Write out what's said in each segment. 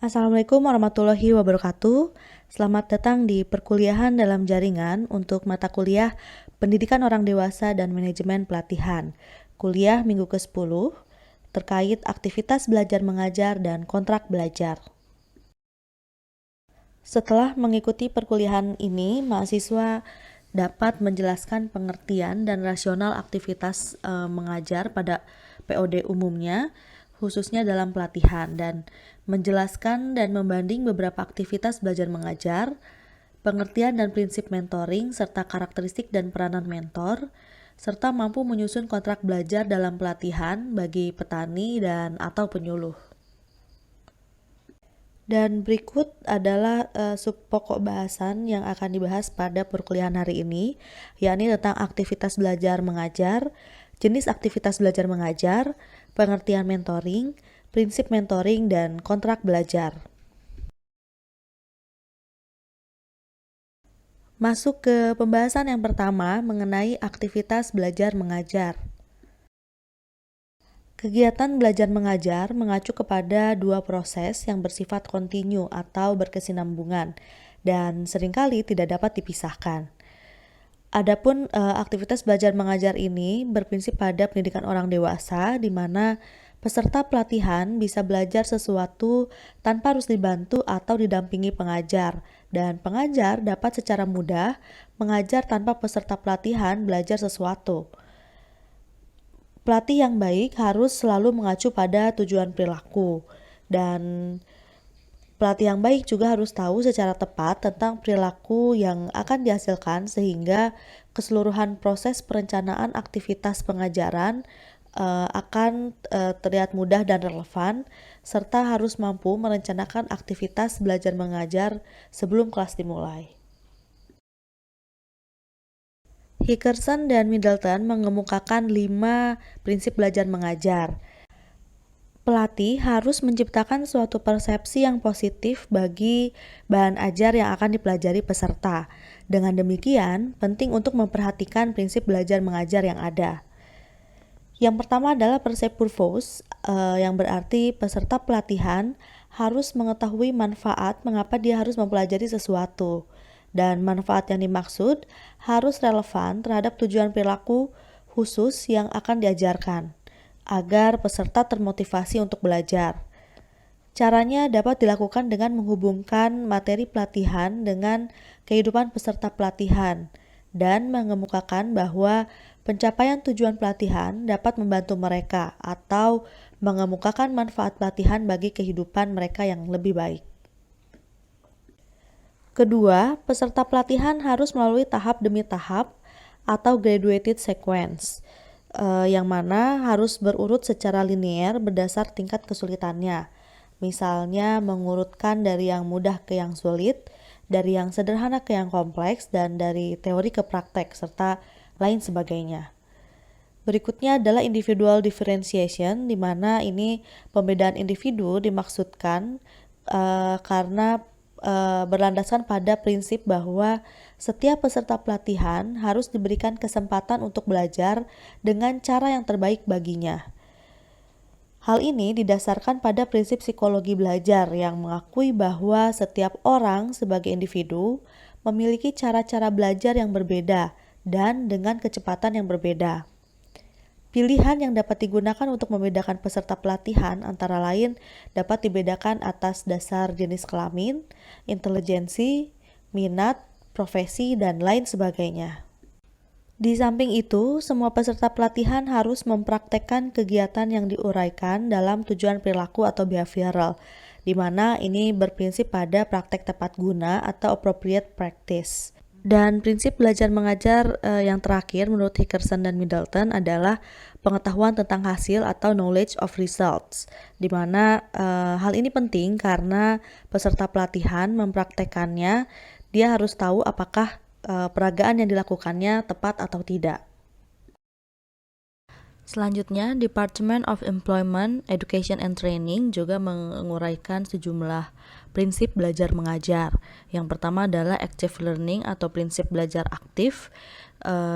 Assalamualaikum warahmatullahi wabarakatuh. Selamat datang di perkuliahan dalam jaringan untuk mata kuliah Pendidikan Orang Dewasa dan Manajemen Pelatihan. Kuliah minggu ke-10 terkait aktivitas belajar mengajar dan kontrak belajar. Setelah mengikuti perkuliahan ini, mahasiswa dapat menjelaskan pengertian dan rasional aktivitas mengajar pada POD umumnya, khususnya dalam pelatihan, dan menjelaskan dan membanding beberapa aktivitas belajar mengajar, pengertian dan prinsip mentoring, serta karakteristik dan peranan mentor, serta mampu menyusun kontrak belajar dalam pelatihan bagi petani dan atau penyuluh. Dan berikut adalah subpokok bahasan yang akan dibahas pada perkuliahan hari ini, yakni tentang aktivitas belajar mengajar, jenis aktivitas belajar mengajar, pengertian mentoring, prinsip mentoring, dan kontrak belajar. Masuk ke pembahasan yang pertama mengenai aktivitas belajar mengajar. Kegiatan belajar mengajar mengacu kepada dua proses yang bersifat kontinu atau berkesinambungan dan seringkali tidak dapat dipisahkan. Adapun aktivitas belajar mengajar ini berprinsip pada pendidikan orang dewasa, di mana peserta pelatihan bisa belajar sesuatu tanpa harus dibantu atau didampingi pengajar, dan pengajar dapat secara mudah mengajar tanpa peserta pelatihan belajar sesuatu. Pelatih yang baik harus selalu mengacu pada tujuan perilaku, dan pelatih yang baik juga harus tahu secara tepat tentang perilaku yang akan dihasilkan sehingga keseluruhan proses perencanaan aktivitas pengajaran akan terlihat mudah dan relevan, serta harus mampu merencanakan aktivitas belajar mengajar sebelum kelas dimulai. Hickerson dan Middleton mengemukakan 5 prinsip belajar mengajar. Pelatih harus menciptakan suatu persepsi yang positif bagi bahan ajar yang akan dipelajari peserta. Dengan demikian, penting untuk memperhatikan prinsip belajar mengajar yang ada. Yang pertama adalah percept purpose, yang berarti peserta pelatihan harus mengetahui manfaat mengapa dia harus mempelajari sesuatu. Dan manfaat yang dimaksud harus relevan terhadap tujuan perilaku khusus yang akan diajarkan, agar peserta termotivasi untuk belajar. Caranya dapat dilakukan dengan menghubungkan materi pelatihan dengan kehidupan peserta pelatihan, dan mengemukakan bahwa pencapaian tujuan pelatihan dapat membantu mereka atau mengemukakan manfaat pelatihan bagi kehidupan mereka yang lebih baik. Kedua, peserta pelatihan harus melalui tahap demi tahap atau graduated sequence, yang mana harus berurut secara linear berdasar tingkat kesulitannya. Misalnya mengurutkan dari yang mudah ke yang sulit, dari yang sederhana ke yang kompleks, dan dari teori ke praktek, serta lain sebagainya. Berikutnya adalah individual differentiation, di mana ini pembedaan individu dimaksudkan karena berlandaskan pada prinsip bahwa setiap peserta pelatihan harus diberikan kesempatan untuk belajar dengan cara yang terbaik baginya. Hal ini didasarkan pada prinsip psikologi belajar yang mengakui bahwa setiap orang sebagai individu memiliki cara-cara belajar yang berbeda dan dengan kecepatan yang berbeda. Pilihan yang dapat digunakan untuk membedakan peserta pelatihan antara lain dapat dibedakan atas dasar jenis kelamin, intelijensi, minat, profesi, dan lain sebagainya. Di samping itu, semua peserta pelatihan harus mempraktekkan kegiatan yang diuraikan dalam tujuan perilaku atau behavioral, di mana ini berprinsip pada praktek tepat guna atau appropriate practice. Dan prinsip belajar mengajar yang terakhir menurut Hickerson dan Middleton adalah pengetahuan tentang hasil atau knowledge of results, di mana hal ini penting karena peserta pelatihan mempraktekannya, dia harus tahu apakah peragaan yang dilakukannya tepat atau tidak. Selanjutnya, Department of Employment, Education and Training juga menguraikan sejumlah prinsip belajar mengajar. Yang pertama adalah active learning atau prinsip belajar aktif,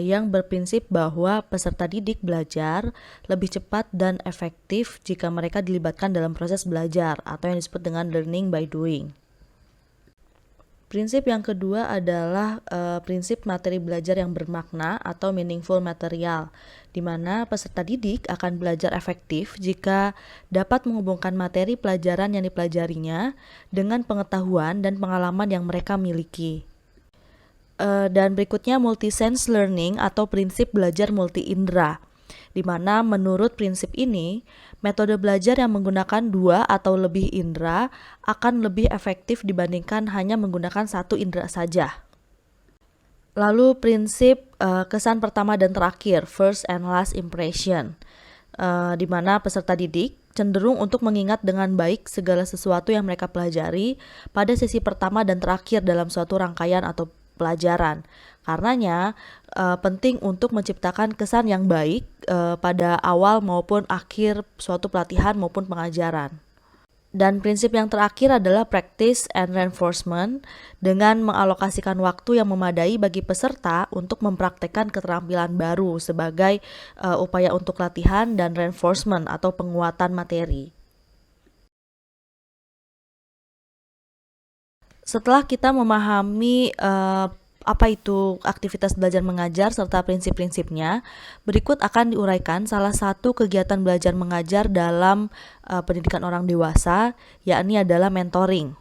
yang berprinsip bahwa peserta didik belajar lebih cepat dan efektif jika mereka dilibatkan dalam proses belajar atau yang disebut dengan learning by doing. Prinsip yang kedua adalah prinsip materi belajar yang bermakna atau meaningful material, di mana peserta didik akan belajar efektif jika dapat menghubungkan materi pelajaran yang dipelajarinya dengan pengetahuan dan pengalaman yang mereka miliki. Dan berikutnya multi-sense learning atau prinsip belajar multi-indera, di mana menurut prinsip ini, metode belajar yang menggunakan 2 atau lebih indera akan lebih efektif dibandingkan hanya menggunakan 1 indera saja. Lalu prinsip kesan pertama dan terakhir, first and last impression, di mana peserta didik cenderung untuk mengingat dengan baik segala sesuatu yang mereka pelajari pada sesi pertama dan terakhir dalam suatu rangkaian atau pelajaran. Karenanya penting untuk menciptakan kesan yang baik pada awal maupun akhir suatu pelatihan maupun pengajaran. Dan prinsip yang terakhir adalah practice and reinforcement, dengan mengalokasikan waktu yang memadai bagi peserta untuk mempraktekkan keterampilan baru sebagai upaya untuk latihan dan reinforcement atau penguatan materi. Setelah kita memahami apa itu aktivitas belajar mengajar serta prinsip-prinsipnya, berikut akan diuraikan salah satu kegiatan belajar mengajar dalam pendidikan orang dewasa, yakni adalah mentoring.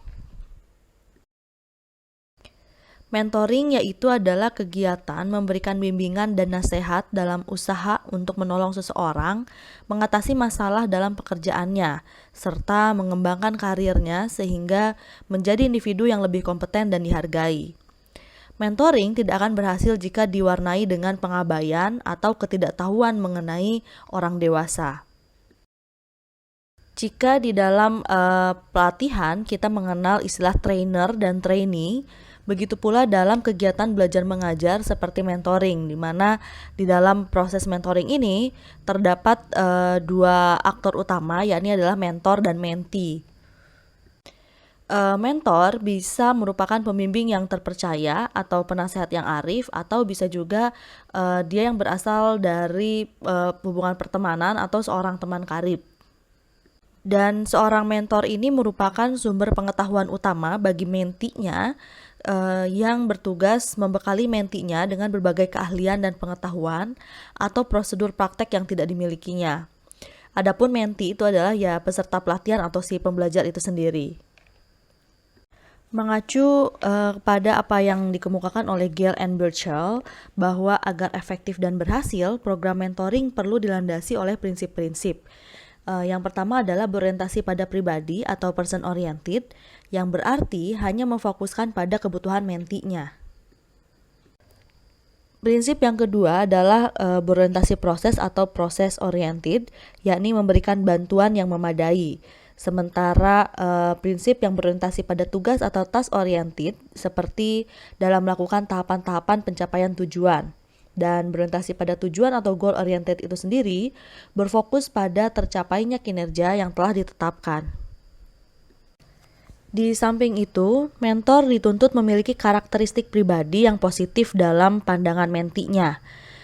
Mentoring yaitu adalah kegiatan memberikan bimbingan dan nasihat dalam usaha untuk menolong seseorang mengatasi masalah dalam pekerjaannya, serta mengembangkan karirnya sehingga menjadi individu yang lebih kompeten dan dihargai. Mentoring tidak akan berhasil jika diwarnai dengan pengabaian atau ketidaktahuan mengenai orang dewasa. Jika di dalam pelatihan kita mengenal istilah trainer dan trainee, begitu pula dalam kegiatan belajar mengajar seperti mentoring, di mana di dalam proses mentoring ini terdapat 2 aktor utama, yakni adalah mentor dan mentee. Mentor bisa merupakan pembimbing yang terpercaya atau penasehat yang arif, atau bisa juga dia yang berasal dari hubungan pertemanan atau seorang teman karib. Dan seorang mentor ini merupakan sumber pengetahuan utama bagi mentinya yang bertugas membekali mentinya dengan berbagai keahlian dan pengetahuan atau prosedur praktek yang tidak dimilikinya. Adapun mentee itu adalah ya peserta pelatihan atau si pembelajar itu sendiri. Mengacu pada apa yang dikemukakan oleh Gale and Birchall, bahwa agar efektif dan berhasil, program mentoring perlu dilandasi oleh prinsip-prinsip. Yang pertama adalah berorientasi pada pribadi atau person oriented, yang berarti hanya memfokuskan pada kebutuhan mentinya. Prinsip yang kedua adalah berorientasi proses atau process oriented, yakni memberikan bantuan yang memadai. Sementara prinsip yang berorientasi pada tugas atau task oriented seperti dalam melakukan tahapan-tahapan pencapaian tujuan. Dan berorientasi pada tujuan atau goal oriented itu sendiri berfokus pada tercapainya kinerja yang telah ditetapkan. Di samping itu, mentor dituntut memiliki karakteristik pribadi yang positif dalam pandangan mentinya.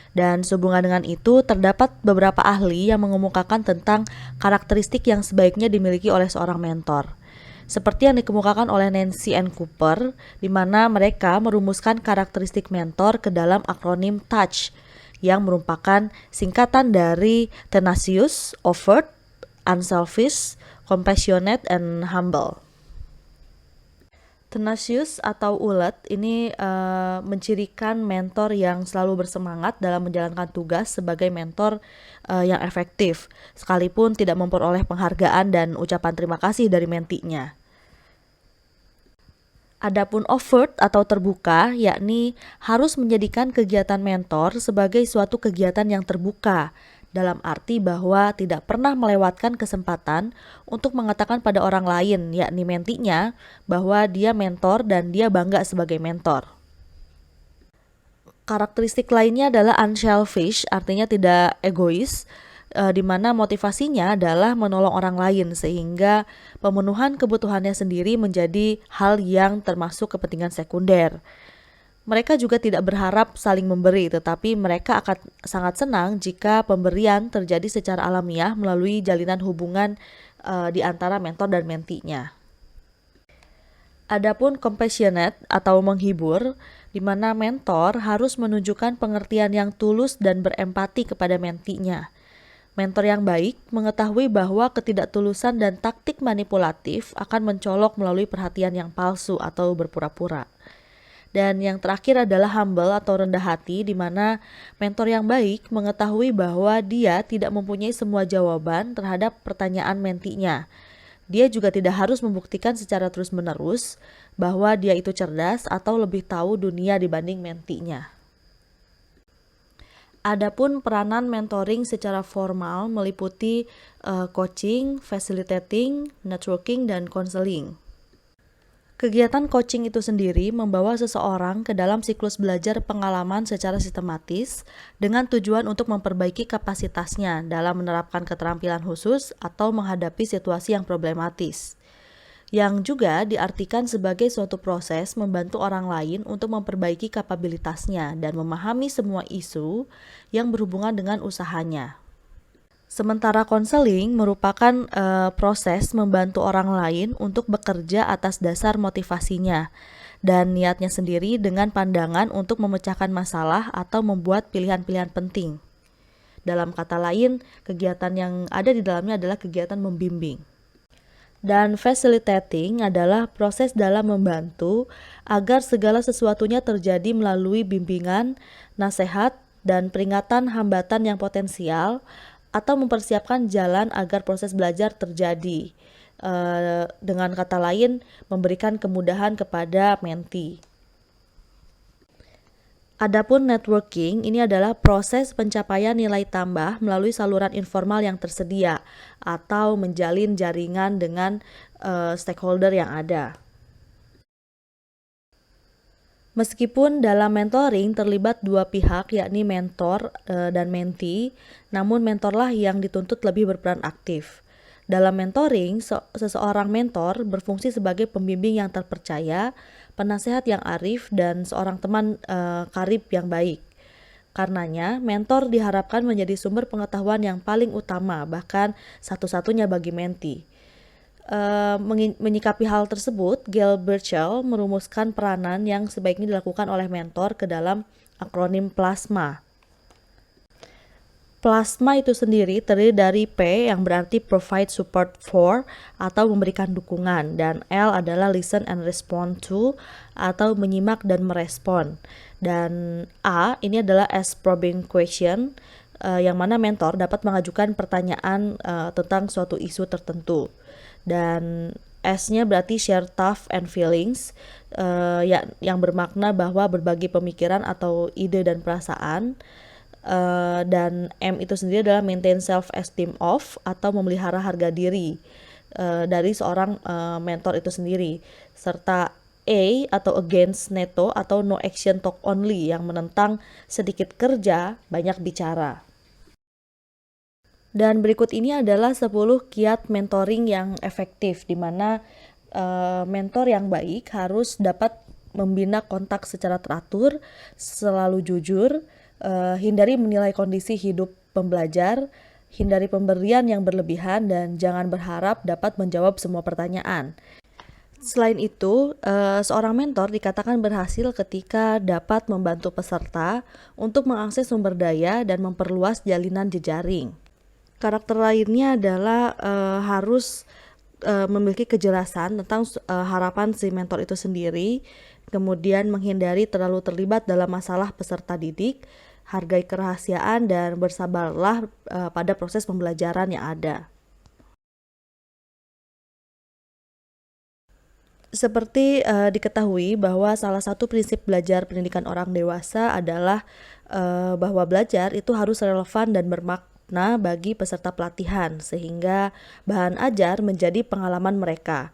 Dan sehubungan dengan itu, terdapat beberapa ahli yang mengemukakan tentang karakteristik yang sebaiknya dimiliki oleh seorang mentor. Seperti yang dikemukakan oleh Nancy and Cooper, di mana mereka merumuskan karakteristik mentor ke dalam akronim TOUCH, yang merupakan singkatan dari tenacious, overt, unselfish, compassionate, and humble. Tenacious atau ulet ini mencirikan mentor yang selalu bersemangat dalam menjalankan tugas sebagai mentor yang efektif, sekalipun tidak memperoleh penghargaan dan ucapan terima kasih dari mentinya. Adapun overt atau terbuka, yakni harus menjadikan kegiatan mentor sebagai suatu kegiatan yang terbuka, dalam arti bahwa tidak pernah melewatkan kesempatan untuk mengatakan pada orang lain, yakni mentinya, bahwa dia mentor dan dia bangga sebagai mentor. Karakteristik lainnya adalah unselfish, artinya tidak egois, di mana motivasinya adalah menolong orang lain sehingga pemenuhan kebutuhannya sendiri menjadi hal yang termasuk kepentingan sekunder. Mereka juga tidak berharap saling memberi, tetapi mereka akan sangat senang jika pemberian terjadi secara alamiah melalui jalinan hubungan di antara mentor dan mentinya. Adapun compassionate atau menghibur, di mana mentor harus menunjukkan pengertian yang tulus dan berempati kepada mentinya. Mentor yang baik mengetahui bahwa ketidaktulusan dan taktik manipulatif akan mencolok melalui perhatian yang palsu atau berpura-pura. Dan yang terakhir adalah humble atau rendah hati, di mana mentor yang baik mengetahui bahwa dia tidak mempunyai semua jawaban terhadap pertanyaan mentinya. Dia juga tidak harus membuktikan secara terus-menerus bahwa dia itu cerdas atau lebih tahu dunia dibanding mentinya. Adapun peranan mentoring secara formal meliputi coaching, facilitating, networking, dan counseling. Kegiatan coaching itu sendiri membawa seseorang ke dalam siklus belajar pengalaman secara sistematis dengan tujuan untuk memperbaiki kapasitasnya dalam menerapkan keterampilan khusus atau menghadapi situasi yang problematis. Yang juga diartikan sebagai suatu proses membantu orang lain untuk memperbaiki kapabilitasnya dan memahami semua isu yang berhubungan dengan usahanya. Sementara konseling merupakan proses membantu orang lain untuk bekerja atas dasar motivasinya dan niatnya sendiri dengan pandangan untuk memecahkan masalah atau membuat pilihan-pilihan penting. Dalam kata lain, kegiatan yang ada di dalamnya adalah kegiatan membimbing. Dan facilitating adalah proses dalam membantu agar segala sesuatunya terjadi melalui bimbingan, nasihat, dan peringatan hambatan yang potensial atau mempersiapkan jalan agar proses belajar terjadi. Dengan kata lain, memberikan kemudahan kepada menti. Adapun networking, ini adalah proses pencapaian nilai tambah melalui saluran informal yang tersedia atau menjalin jaringan dengan stakeholder yang ada. Meskipun dalam mentoring terlibat dua pihak, yakni mentor dan menti, namun mentorlah yang dituntut lebih berperan aktif. Dalam mentoring, seseorang mentor berfungsi sebagai pembimbing yang terpercaya, penasehat yang arif, dan seorang teman karib yang baik. Karenanya, mentor diharapkan menjadi sumber pengetahuan yang paling utama, bahkan satu-satunya bagi menti. Menyikapi hal tersebut, Gail Burchell merumuskan peranan yang sebaiknya dilakukan oleh mentor ke dalam akronim PLASMA. PLASMA itu sendiri terdiri dari P yang berarti provide support for atau memberikan dukungan, dan L adalah listen and respond to atau menyimak dan merespon, dan A ini adalah ask probing question, yang mana mentor dapat mengajukan pertanyaan tentang suatu isu tertentu. Dan S-nya berarti share thoughts and feelings, yang bermakna bahwa berbagi pemikiran atau ide dan perasaan. Dan M itu sendiri adalah maintain self-esteem of atau memelihara harga diri dari seorang mentor itu sendiri. Serta A atau against NATO atau no action talk only, yang menentang sedikit kerja, banyak bicara. Dan berikut ini adalah 10 kiat mentoring yang efektif, di mana mentor yang baik harus dapat membina kontak secara teratur, selalu jujur, hindari menilai kondisi hidup pembelajar, hindari pemberian yang berlebihan, dan jangan berharap dapat menjawab semua pertanyaan. Selain itu, seorang mentor dikatakan berhasil ketika dapat membantu peserta untuk mengakses sumber daya dan memperluas jalinan jejaring. Karakter lainnya adalah harus memiliki kejelasan tentang harapan si mentor itu sendiri, kemudian menghindari terlalu terlibat dalam masalah peserta didik, hargai kerahasiaan, dan bersabarlah pada proses pembelajaran yang ada. Seperti diketahui bahwa salah satu prinsip belajar pendidikan orang dewasa adalah bahwa belajar itu harus relevan dan bermakna bagi peserta pelatihan, sehingga bahan ajar menjadi pengalaman mereka.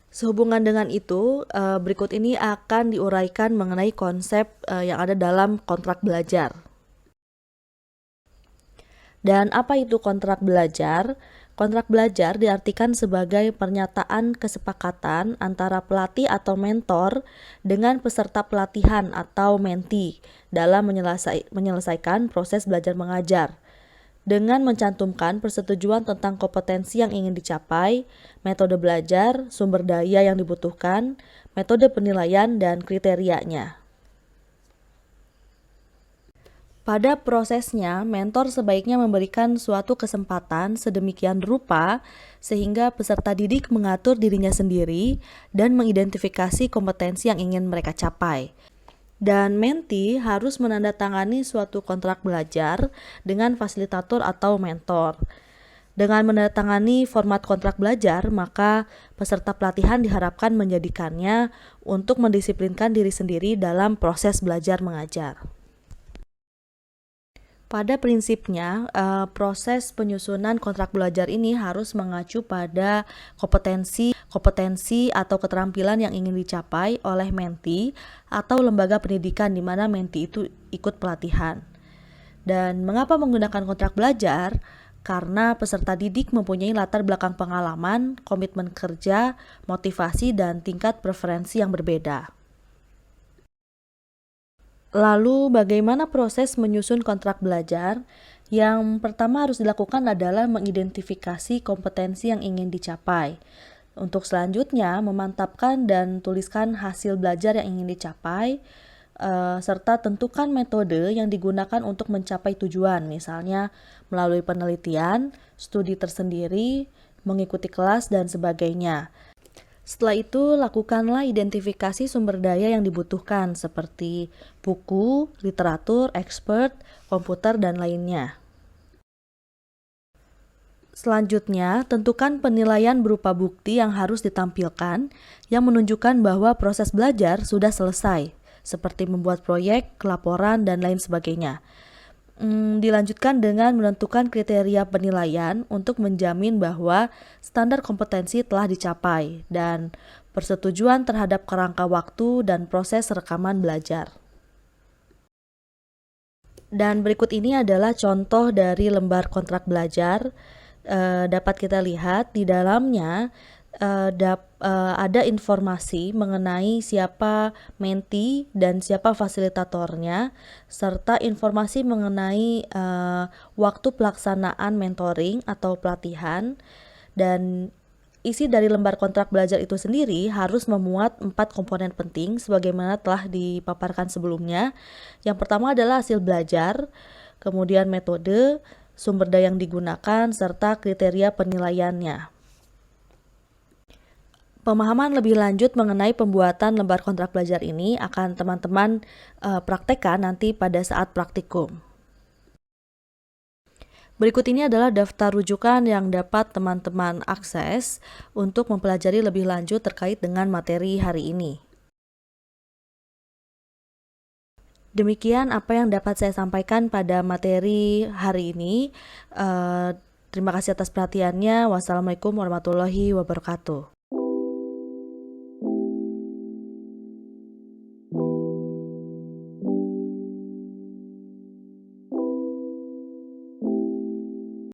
Sehubungan dengan itu, berikut ini akan diuraikan mengenai konsep yang ada dalam kontrak belajar. Dan apa itu kontrak belajar? Kontrak belajar diartikan sebagai pernyataan kesepakatan antara pelatih atau mentor dengan peserta pelatihan atau mentee dalam menyelesaikan proses belajar mengajar, dengan mencantumkan persetujuan tentang kompetensi yang ingin dicapai, metode belajar, sumber daya yang dibutuhkan, metode penilaian, dan kriterianya. Pada prosesnya, mentor sebaiknya memberikan suatu kesempatan sedemikian rupa sehingga peserta didik mengatur dirinya sendiri dan mengidentifikasi kompetensi yang ingin mereka capai. Dan mentee harus menandatangani suatu kontrak belajar dengan fasilitator atau mentor. Dengan menandatangani format kontrak belajar, maka peserta pelatihan diharapkan menjadikannya untuk mendisiplinkan diri sendiri dalam proses belajar mengajar. Pada prinsipnya, proses penyusunan kontrak belajar ini harus mengacu pada kompetensi atau keterampilan yang ingin dicapai oleh mentee atau lembaga pendidikan di mana mentee itu ikut pelatihan. Dan mengapa menggunakan kontrak belajar? Karena peserta didik mempunyai latar belakang pengalaman, komitmen kerja, motivasi, dan tingkat preferensi yang berbeda. Lalu bagaimana proses menyusun kontrak belajar? Yang pertama harus dilakukan adalah mengidentifikasi kompetensi yang ingin dicapai. Untuk selanjutnya, memantapkan dan tuliskan hasil belajar yang ingin dicapai, serta tentukan metode yang digunakan untuk mencapai tujuan, misalnya melalui penelitian, studi tersendiri, mengikuti kelas, dan sebagainya. Setelah itu, lakukanlah identifikasi sumber daya yang dibutuhkan seperti buku, literatur, expert, komputer, dan lainnya. Selanjutnya, tentukan penilaian berupa bukti yang harus ditampilkan yang menunjukkan bahwa proses belajar sudah selesai, seperti membuat proyek, laporan, dan lain sebagainya. Dilanjutkan dengan menentukan kriteria penilaian untuk menjamin bahwa standar kompetensi telah dicapai dan persetujuan terhadap kerangka waktu dan proses rekaman belajar. Dan berikut ini adalah contoh dari lembar kontrak belajar. Dapat kita lihat di dalamnya ada informasi mengenai siapa mentee dan siapa fasilitatornya, serta informasi mengenai waktu pelaksanaan mentoring atau pelatihan. Dan isi dari lembar kontrak belajar itu sendiri harus memuat 4 komponen penting sebagaimana telah dipaparkan sebelumnya. Yang pertama adalah hasil belajar, kemudian metode, sumber daya yang digunakan, serta kriteria penilaiannya. Pemahaman lebih lanjut mengenai pembuatan lembar kontrak belajar ini akan teman-teman praktekkan nanti pada saat praktikum. Berikut ini adalah daftar rujukan yang dapat teman-teman akses untuk mempelajari lebih lanjut terkait dengan materi hari ini. Demikian apa yang dapat saya sampaikan pada materi hari ini. Terima kasih atas perhatiannya. Wassalamualaikum warahmatullahi wabarakatuh.